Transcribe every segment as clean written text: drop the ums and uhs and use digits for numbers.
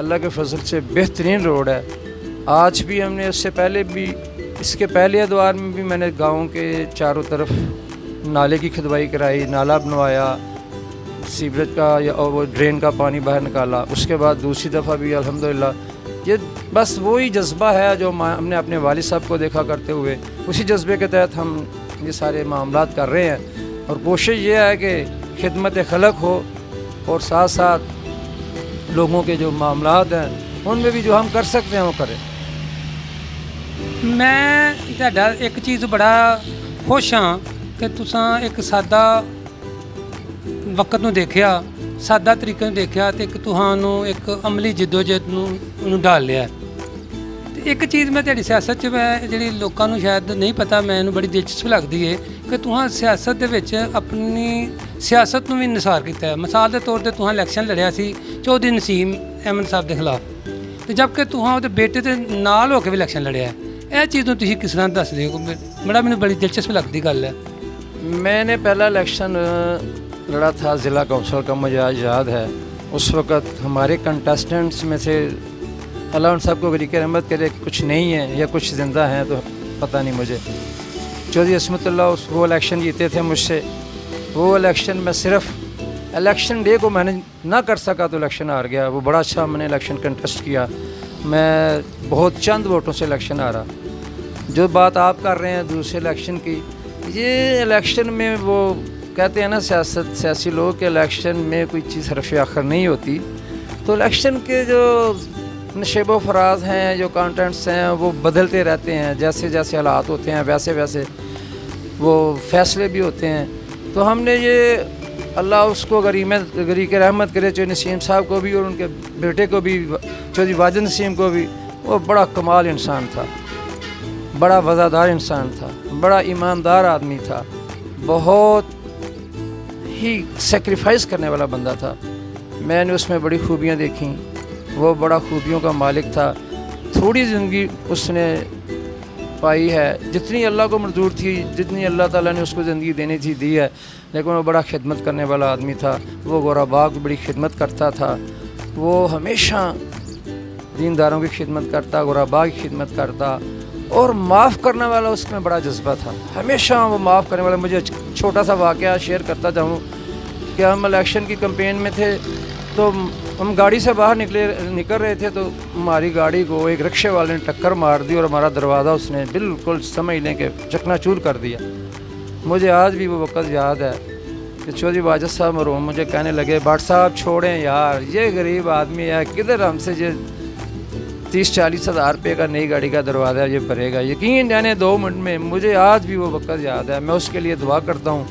اللہ کے فضل سے بہترین روڈ ہے. آج بھی ہم نے اس سے پہلے بھی اس کے پہلے ادوار میں بھی میں نے گاؤں کے چاروں طرف نالے کی کھدوائی کرائی, نالا بنوایا, سیوریج کا یا وہ ڈرین کا پانی باہر نکالا. اس کے بعد دوسری دفعہ بھی الحمدللہ یہ بس وہی جذبہ ہے جو ہم نے اپنے والد صاحب کو دیکھا کرتے ہوئے, اسی جذبے کے تحت ہم یہ سارے معاملات کر رہے ہیں. اور کوشش یہ ہے کہ خدمت خلق ہو اور ساتھ ساتھ لوگوں کے جو معاملات ہیں ان میں بھی جو ہم کر سکتے ہیں وہ کریں. میں ਤੁਹਾਡਾ ਇੱਕ ਚੀਜ਼ ਬੜਾ ਖੁਸ਼ ਹਾਂ ਕਿ ਤੁਸੀਂ ਇੱਕ ਸਾਦਾ ਵਕਤ ਨੂੰ ਦੇਖਿਆ, ਸਾਦਾ ਤਰੀਕੇ ਨੂੰ ਦੇਖਿਆ ਤੇ ਇੱਕ ਤੁਹਾਨੂੰ ਇੱਕ ਅਮਲੀ ਜਿੱਦੋਜਹਿਦ ਨੂੰ ਉਹਨੂੰ ਢਾਲ ਲਿਆ. ਤੇ ਇੱਕ ਚੀਜ਼ ਮੈਂ ਤੁਹਾਡੀ ਸਿਆਸਤ 'ਚ ਮੈਂ ਜਿਹੜੀ ਲੋਕਾਂ ਨੂੰ ਸ਼ਾਇਦ ਨਹੀਂ ਪਤਾ, ਮੈਨੂੰ ਬੜੀ ਦਿਲਚਸਪ ਲੱਗਦੀ ਹੈ ਕਿ ਤੁਸੀਂ ਸਿਆਸਤ ਦੇ ਵਿੱਚ ਆਪਣੀ ਸਿਆਸਤ ਨੂੰ ਵੀ ਨਿਸਾਰ ਕੀਤਾ ਹੈ. ਮਿਸਾਲ ਦੇ ਤੌਰ ਤੇ ਤੁਸੀਂ ਇਲੈਕਸ਼ਨ ਲੜਿਆ ਸੀ ਚੌਧਰੀ ਨਸੀਮ ਅਹਿਮਦ ਸਾਹਿਬ ਦੇ ਖਿਲਾਫ, ਤੇ ਜਦਕਿ ਤੁਸੀਂ ਉਹਦੇ ਬੇਟੇ ਦੇ ਨਾਲ ਹੋ ਕੇ ਵੀ ਇਲੈਕਸ਼ਨ ਲੜਿਆ. ਇਹ ਚੀਜ਼ ਨੂੰ ਤੁਸੀਂ ਕਿਸ ਤਰ੍ਹਾਂ ਦੱਸਦੇ ਹੋ? ਬੜਾ ਮੈਨੂੰ ਬੜੀ ਦਿਲਚਸਪ ਲੱਗਦੀ ਗੱਲ ہے. میں نے پہلا الیکشن لڑا تھا ضلع کونسل کا, مجھے آج یاد ہے. اس وقت ہمارے کنٹسٹنٹس میں سے اللہ ان سب کو غریق رحمت کرے کچھ نہیں ہیں یا کچھ زندہ ہیں تو پتہ نہیں مجھے. چودھری عصمت اللہ وہ الیکشن جیتے تھے مجھ سے. وہ الیکشن میں صرف الیکشن ڈے کو میں نے نہ کر سکا تو الیکشن ہار گیا. وہ بڑا اچھا میں نے الیکشن کنٹیسٹ کیا, میں بہت چند ووٹوں سے الیکشن ہارا. جو بات آپ کر رہے ہیں دوسرے الیکشن کی, یہ الیکشن میں وہ کہتے ہیں نا سیاسی لوگ کہ الیکشن میں کوئی چیز حرف آخر نہیں ہوتی. تو الیکشن کے جو نشیب و فراز ہیں, جو کانٹینٹس ہیں, وہ بدلتے رہتے ہیں. جیسے جیسے حالات ہوتے ہیں ویسے ویسے وہ فیصلے بھی ہوتے ہیں. تو ہم نے یہ اللہ اس کو غریق رحمت کرے چودھری نسیم صاحب کو بھی اور ان کے بیٹے کو بھی, چودھری واجد نسیم کو بھی. وہ بڑا کمال انسان تھا, بڑا وفادار انسان تھا, بڑا ایماندار آدمی تھا, بہت ہی سیکریفائز کرنے والا بندہ تھا. میں نے اس میں بڑی خوبیاں دیکھیں. وہ بڑا خوبیوں کا مالک تھا. تھوڑی زندگی اس نے پائی ہے, جتنی اللہ کو منظور تھی, جتنی اللہ تعالیٰ نے اس کو زندگی دینی تھی دی ہے, لیکن وہ بڑا خدمت کرنے والا آدمی تھا. وہ غرباء کی بڑی خدمت کرتا تھا. وہ ہمیشہ دینداروں کی خدمت کرتا, غرباء کی خدمت کرتا, اور معاف کرنے والا اس میں بڑا جذبہ تھا. ہمیشہ وہ معاف کرنے والا. مجھے چھوٹا سا واقعہ شیئر کرتا جاؤں کہ ہم الیکشن کی کمپین میں تھے, تو ہم گاڑی سے باہر نکل رہے تھے, تو ہماری گاڑی کو ایک رکشے والے نے ٹکر مار دی اور ہمارا دروازہ اس نے بالکل سمجھ لیں کہ چکنا چور کر دیا. مجھے آج بھی وہ وقت یاد ہے کہ چودھری واجد صاحب مرحوم مجھے کہنے لگے, بٹ صاحب چھوڑیں یار, یہ غریب آدمی ہے, کدھر ہم سے یہ 30-40 ہزار روپے کا نئی گاڑی کا دروازہ یہ بھرے گا. یقین جانے 2 منٹ میں. مجھے آج بھی وہ وقت یاد ہے. میں اس کے لیے دعا کرتا ہوں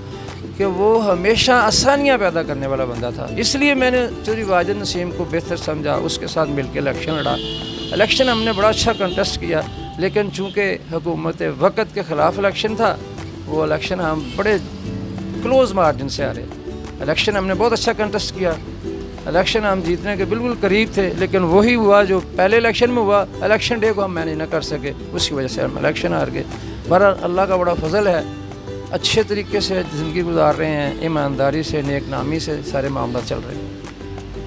کہ وہ ہمیشہ آسانیاں پیدا کرنے والا بندہ تھا. اس لیے میں نے چودھری واجد نسیم کو بہتر سمجھا, اس کے ساتھ مل کے الیکشن لڑا. الیکشن ہم نے بڑا اچھا کنٹیسٹ کیا, لیکن چونکہ حکومت وقت کے خلاف الیکشن تھا, وہ الیکشن ہم بڑے کلوز مارجن سے آ رہے. الیکشن ہم نے بہت اچھا کنٹیسٹ کیا, الیکشن ہم جیتنے کے بالکل قریب تھے, لیکن وہی ہوا جو پہلے الیکشن میں ہوا. الیکشن ڈے کو ہم مینیج نہ کر سکے, اس کی وجہ سے ہم الیکشن ہار گئے. بہرحال اللہ کا بڑا فضل ہے, اچھے طریقے سے زندگی گزار رہے ہیں, ایمانداری سے, نیک نامی سے سارے معاملات چل رہے ہیں.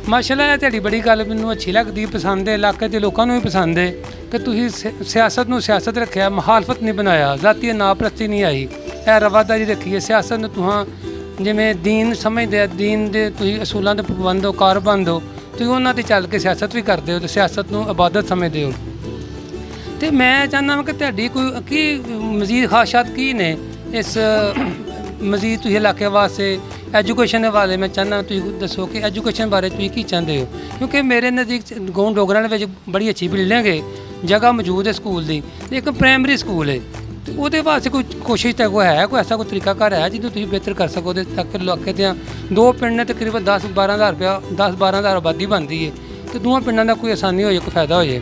ਮਾਸ਼ਾਅੱਲਾ, ਇਹ ਤੁਹਾਡੀ ਬੜੀ ਗੱਲ ਮੈਨੂੰ ਅੱਛੀ ਲੱਗਦੀ, ਪਸੰਦ ਹੈ, ਇਲਾਕੇ ਦੇ ਲੋਕਾਂ ਨੂੰ ਵੀ ਪਸੰਦ ਹੈ ਕਿ ਤੁਸੀਂ ਸਿਆਸਤ ਨੂੰ ਸਿਆਸਤ ਰੱਖਿਆ, ਮੁਖਾਲਫਤ ਨਹੀਂ ਬਣਾਇਆ, ਜ਼ਾਤੀ ਨਾਪ੍ਰਸਤੀ ਨਹੀਂ ਆਈ, ਇਹ ਰਵਾਦਾਰੀ ਰੱਖੀ ਹੈ. ਸਿਆਸਤ ਨੂੰ ਤੁਸੀਂ ਜਿਵੇਂ ਦੀਨ ਸਮਝਦੇ ਆ, ਦੀਨ ਦੇ ਤੁਸੀਂ ਅਸੂਲਾਂ ਦੇ ਪਾਬੰਦ ਹੋ, ਕਾਰਬੰਦ ਹੋ, ਤੁਸੀਂ ਉਹਨਾਂ 'ਤੇ ਚੱਲ ਕੇ ਸਿਆਸਤ ਵੀ ਕਰਦੇ ਹੋ, ਅਤੇ ਸਿਆਸਤ ਨੂੰ ਇਬਾਦਤ ਸਮਝਦੇ ਹੋ. ਅਤੇ ਮੈਂ ਚਾਹੁੰਦਾ ਹਾਂ ਕਿ ਤੁਹਾਡੀ ਕੋਈ ਕੀ ਮਜ਼ੀਦ ਖਾਸ਼ਾਤ ਕੀ ਨੇ ਇਸ ਮਜ਼ੀਦ ਤੁਸੀਂ ਇਲਾਕੇ ਵਾਸਤੇ ਐਜੂਕੇਸ਼ਨ ਦੇ ਬਾਰੇ. ਮੈਂ ਚਾਹੁੰਦਾ ਤੁਸੀਂ ਦੱਸੋ ਕਿ ਐਜੂਕੇਸ਼ਨ ਬਾਰੇ ਤੁਸੀਂ ਕੀ ਚਾਹੁੰਦੇ ਹੋ, ਕਿਉਂਕਿ ਮੇਰੇ ਨਜ਼ਦੀਕ ਗਾਉਂ ਡੋਗਰਾਂ ਦੇ ਵਿੱਚ ਬੜੀ ਅੱਛੀ ਬਿਲਡਿੰਗ ਹੈ, ਜਗ੍ਹਾ ਮੌਜੂਦ ਹੈ ਸਕੂਲ ਦੀ, ਇੱਕ ਪ੍ਰਾਇਮਰੀ ਸਕੂਲ ਹੈ. ਅਤੇ ਉਹਦੇ ਵਾਸਤੇ ਕੋਈ ਕੋਸ਼ਿਸ਼ ਤਾਂ ਕੋਈ ਹੈ, ਕੋਈ ਐਸਾ ਕੋਈ ਤਰੀਕਾਕਾਰ ਹੈ ਜਿਹਨੂੰ ਤੁਸੀਂ ਬਿਹਤਰ ਕਰ ਸਕੋ ਤਾਂ ਕਿ ਇਲਾਕੇ ਦੀਆਂ 2 ਪਿੰਡ ਨੇ ਤਕਰੀਬਨ 10-12 ਹਜ਼ਾਰ ਰੁਪਇਆ 10-12 ਹਜ਼ਾਰ ਆਬਾਦੀ ਬਣਦੀ ਹੈ, تو دونوں پنڈوں کا کوئی آسانی ہو جائے, کوئی فائدہ ہو جائے.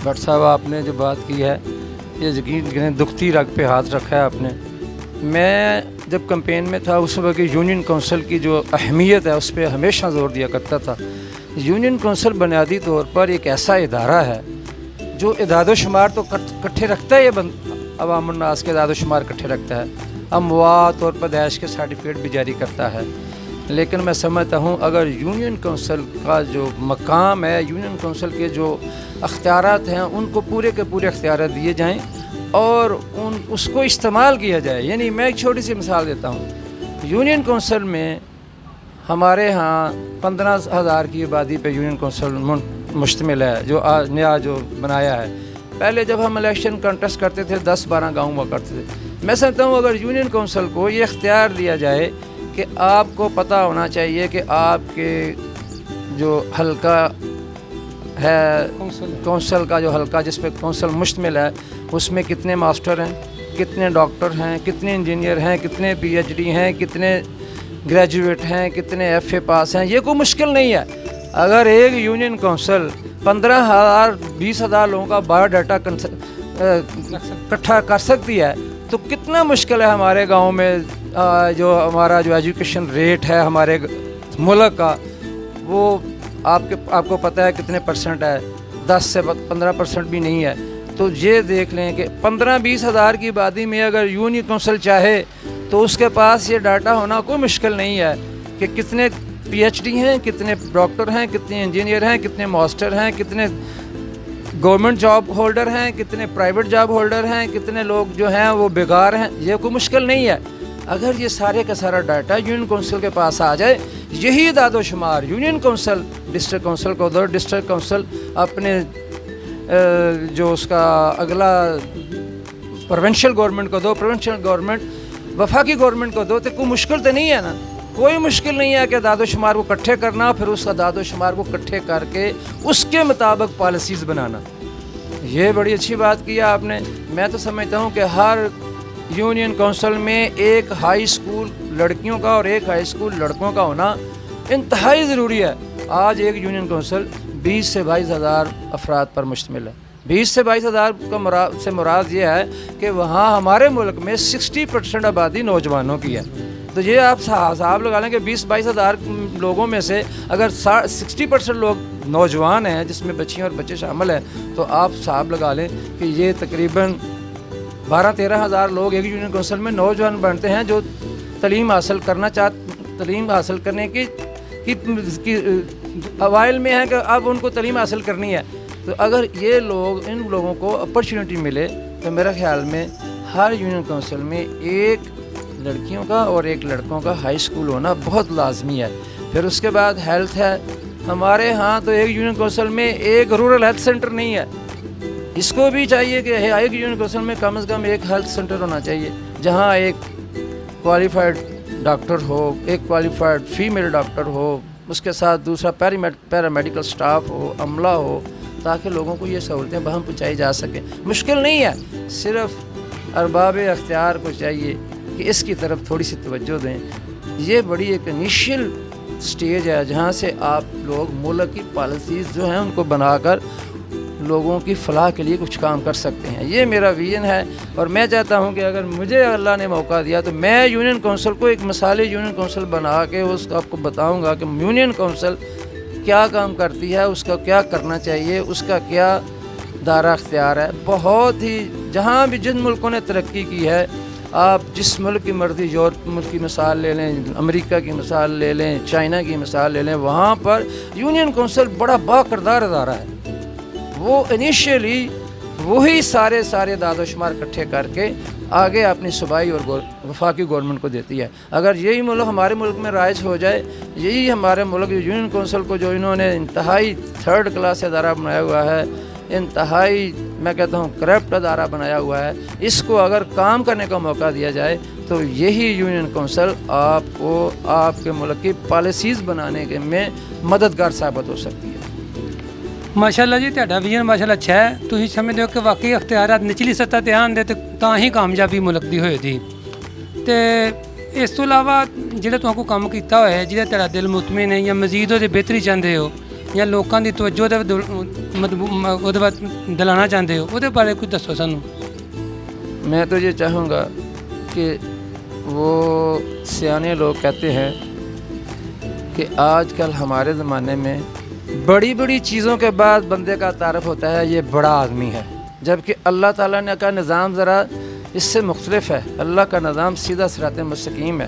بٹ صاحب آپ نے جو بات کی ہے یہ یقین کریں دکھتی رگ پہ ہاتھ رکھا ہے آپ نے. میں جب کمپین میں تھا اس وقت یونین کونسل کی جو اہمیت ہے اس پہ ہمیشہ زور دیا کرتا تھا. یونین کونسل بنیادی طور پر ایک ایسا ادارہ ہے جو اعداد و شمار تو کٹھے رکھتا ہے, یہ عوام الناس کے اعداد و شمار کٹھے رکھتا ہے, اموات اور پیدائش کے سرٹیفکیٹ بھی جاری کرتا ہے, لیکن میں سمجھتا ہوں اگر یونین کونسل کا جو مقام ہے، یونین کونسل کے جو اختیارات ہیں، ان کو پورے کے پورے اختیارات دیے جائیں اور اس کو استعمال کیا جائے۔ یعنی میں ایک چھوٹی سی مثال دیتا ہوں، یونین کونسل میں ہمارے ہاں 15,000 کی آبادی پہ یونین کونسل مشتمل ہے، جو نیا جو بنایا ہے۔ پہلے جب ہم الیکشن کنٹیسٹ کرتے تھے 10-12 گاؤں ہوا کرتے تھے۔ میں سمجھتا ہوں اگر یونین کونسل کو یہ اختیار دیا جائے کہ آپ کو پتہ ہونا چاہیے کہ آپ کے جو حلقہ ہے، کونسل کا جو حلقہ جس پہ کونسل مشتمل ہے، اس میں کتنے ماسٹر ہیں، کتنے ڈاکٹر ہیں، کتنے انجینئر ہیں، کتنے پی ایچ ڈی ہیں، کتنے گریجویٹ ہیں، کتنے ایف اے پاس ہیں۔ یہ کوئی مشکل نہیں ہے۔ اگر ایک یونین کونسل 15,000 20,000 لوگوں کا بایو ڈاٹا اکٹھا کر سکتی ہے تو کتنا مشکل ہے ہمارے گاؤں میں جو ہمارا جو ایجوکیشن ریٹ ہے ہمارے ملک کا، وہ آپ کو پتہ ہے کتنے پرسنٹ ہے، 10 سے 15% بھی نہیں ہے۔ تو یہ دیکھ لیں کہ 15-20 ہزار کی آبادی میں اگر یونین کونسل چاہے تو اس کے پاس یہ ڈاٹا ہونا کوئی مشکل نہیں ہے کہ کتنے پی ایچ ڈی ہیں، کتنے ڈاکٹر ہیں، کتنے انجینئر ہیں، کتنے ماسٹر ہیں، کتنے گورنمنٹ جاب ہولڈر ہیں، کتنے پرائیویٹ جاب ہولڈر ہیں، کتنے لوگ جو ہیں وہ بیکار ہیں۔ یہ کوئی مشکل نہیں ہے۔ اگر یہ سارے کا سارا ڈاٹا یونین کونسل کے پاس آ جائے، یہی اعداد و شمار یونین کونسل ڈسٹرکٹ کونسل کو دو، ڈسٹرکٹ کونسل اپنے جو اس کا اگلا پروونشل گورنمنٹ کو دو، پروونشل گورنمنٹ وفاقی گورنمنٹ کو دو، تو کوئی مشکل تو نہیں ہے نا۔ کوئی مشکل نہیں ہے کہ اعداد و شمار کو اکٹھے کرنا، پھر اس اعداد و شمار کو اکٹھے کر کے اس کے مطابق پالیسیز بنانا۔ یہ بڑی اچھی بات کی ہے آپ نے۔ میں تو سمجھتا ہوں کہ ہر یونین کونسل میں ایک ہائی اسکول لڑکیوں کا اور ایک ہائی اسکول لڑکوں کا ہونا انتہائی ضروری ہے۔ آج ایک یونین کونسل 20 سے 22 ہزار افراد پر مشتمل ہے۔ 20 سے 22 ہزار سے مراد یہ ہے کہ وہاں ہمارے ملک میں 60% آبادی نوجوانوں کی ہے۔ تو یہ آپ حساب لگا لیں کہ 20-22 ہزار لوگوں میں سے اگر 60% لوگ نوجوان ہیں، جس میں بچیاں اور بچے شامل ہیں، تو آپ حساب لگا لیں کہ یہ تقریباً 12-13 ہزار لوگ ایک یونین کونسل میں نوجوان بنتے ہیں جو تعلیم حاصل کرنے کی اوائل میں ہے کہ اب ان کو تعلیم حاصل کرنی ہے۔ تو اگر یہ لوگ، ان لوگوں کو اپرچونٹی ملے تو میرے خیال میں ہر یونین کونسل میں ایک لڑکیوں کا اور ایک لڑکوں کا ہائی اسکول ہونا بہت لازمی ہے۔ پھر اس کے بعد ہیلتھ ہے۔ ہمارے ہاں تو ایک یونین کونسل میں ایک رورل ہیلتھ سینٹر نہیں ہے۔ اس کو بھی چاہیے کہ ایک یونین کونسل میں کم از کم ایک ہیلتھ سینٹر ہونا چاہیے جہاں ایک کوالیفائڈ ڈاکٹر ہو، ایک کوالیفائڈ فیمیل ڈاکٹر ہو، اس کے ساتھ دوسرا پیرامیڈیکل سٹاف ہو، عملہ ہو، تاکہ لوگوں کو یہ سہولتیں بہم پہنچائی جا سکیں۔ مشکل نہیں ہے، صرف ارباب اختیار کو چاہیے کہ اس کی طرف تھوڑی سی توجہ دیں۔ یہ بڑی ایک انیشیل سٹیج ہے جہاں سے آپ لوگ ملک کی پالیسیز جو ہیں ان کو بنا کر لوگوں کی فلاح کے لیے کچھ کام کر سکتے ہیں۔ یہ میرا ویژن ہے اور میں چاہتا ہوں کہ اگر مجھے اللہ نے موقع دیا تو میں یونین کونسل کو ایک مثالی یونین کونسل بنا کے اس کو آپ کو بتاؤں گا کہ یونین کونسل کیا کام کرتی ہے، اس کا کیا کرنا چاہیے، اس کا کیا دائرہ اختیار ہے۔ بہت ہی جہاں بھی جن ملکوں نے ترقی کی ہے، آپ جس ملک کی مرضی، یورپ ملک کی مثال لے لیں، امریکہ کی مثال لے لیں، چائنا کی مثال لے لیں، وہاں پر یونین کونسل بڑا با کردار ادارہ ہے۔ وہ انیشیلی وہی سارے اعداد و شمار اکٹھے کر کے آگے اپنی صوبائی اور وفاقی گورنمنٹ کو دیتی ہے۔ اگر یہی ملک ہمارے ملک میں رائج ہو جائے، یہی ہمارے ملک یونین کونسل کو جو انہوں نے انتہائی 3rd کلاس ادارہ بنایا ہوا ہے، انتہائی میں کہتا ہوں کرپٹ ادارہ بنایا ہوا ہے، اس کو اگر کام کرنے کا موقع دیا جائے تو یہی یونین کونسل آپ کو آپ کے ملک کی پالیسیز بنانے کے میں مددگار ثابت ہو سکتی ہے۔ ماشاءاللہ جی، تہاڈا ویژن ماشاءاللہ اچھا ہے۔ تسی سمجھتے ہو کہ واقعی اختیارات نچلی سطح تے آن دے تاں ہی کامیابی ملک دی ہوئے دی۔ تے اس تو علاوہ جہاں تہاں کو کام کیتا ہوا ہے، جہاں تیرا دل مطمئن ہے یا مزید وہ بہتری چاہتے ہو یا لوگوں کی توجہ دلانا چاہتے ہو، وہ بارے کچھ دسو سانوں۔ میں تو یہ چاہوں گا کہ وہ سیانے لوگ کہتے ہیں کہ آج کل ہمارے زمانے میں بڑی بڑی چیزوں کے بعد بندے کا تعارف ہوتا ہے یہ بڑا آدمی ہے، جبکہ اللہ تعالیٰ نے کا نظام ذرا اس سے مختلف ہے۔ اللہ کا نظام سیدھا صراط مستقیم ہے۔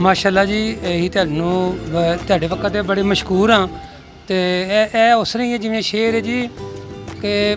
ਮਾਸ਼ਾਅੱਲਾ ਜੀ, ਇਹੀ ਤੁਹਾਡੇ ਵਕਤ ਦੇ ਬੜੇ ਮਸ਼ਹੂਰ ਹਾਂ। ਤੇ ਇਹ ਉਸ ਤਰ੍ਹਾਂ ਹੀ ਹੈ ਜਿਵੇਂ ਸ਼ੇਰ ਹੈ ਜੀ ਕਿ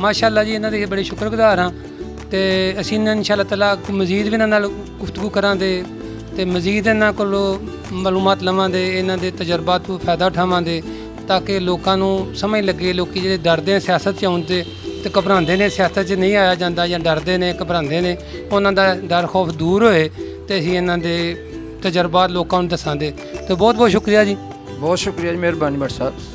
ਮਾਸ਼ਾਅੱਲਾ ਜੀ, ਇਹਨਾਂ ਦੇ ਬੜੇ ਸ਼ੁਕਰਗੁਜ਼ਾਰ ਹਾਂ। ਤੇ ਅਸੀਂ ਇਨਸ਼ਾਅੱਲਾ ਤਾਲਾ ਮਜ਼ੀਦ ਵੀ ਇਹਨਾਂ ਨਾਲ ਗੁਫ਼ਤਗੂ ਕਰਾਂਗੇ ਤੇ ਮਜ਼ੀਦ ਇਹਨਾਂ ਕੋਲੋਂ ਮਾਲੂਮਾਤ ਲਵਾਂਗੇ, ਇਹਨਾਂ ਦੇ ਤਜਰਬਾਤ ਤੋਂ ਫਾਇਦਾ ਉਠਾਵਾਂਗੇ, ਤਾਂ ਕਿ ਲੋਕਾਂ ਨੂੰ ਸਮਝ ਲੱਗੇ। ਲੋਕੀ ਜਿਹੜੇ ਡਰਦੇ ਨੇ ਸਿਆਸਤ 'ਚ ਆਉਣ ਤੇ ਘਬਰਾਉਂਦੇ ਨੇ, ਸਿਆਸਤ 'ਚ ਨਹੀਂ ਆਇਆ ਜਾਂਦਾ ਜਾਂ ਡਰਦੇ ਨੇ, ਘਬਰਾਉਂਦੇ ਨੇ, ਉਹਨਾਂ ਦਾ ਡਰ ਖੌਫ ਦੂਰ ਹੋਏ ਤੇ ਅਸੀਂ ਇਹਨਾਂ ਦੇ ਤਜਰਬਾਤ ਲੋਕਾਂ ਨੂੰ ਦੱਸਾਂਗੇ। ਤੇ ਬਹੁਤ ਬਹੁਤ ਸ਼ੁਕਰੀਆ ਜੀ। ਬਹੁਤ ਸ਼ੁਕਰੀਆ ਜੀ, ਮਿਹਰਬਾਨੀ ਭੱਟ ਸਾਹਿਬ।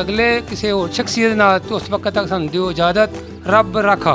ਅਗਲੇ ਕਿਸੇ ਹੋਰ ਸ਼ਖਸੀਅਤ ਨਾਲ। ਤੇ ਉਸ ਵਕਤ ਤੱਕ ਸਾਨੂੰ ਦਿਓ ਇਜਾਜ਼ਤ। ਰੱਬ ਰਾਖਾ।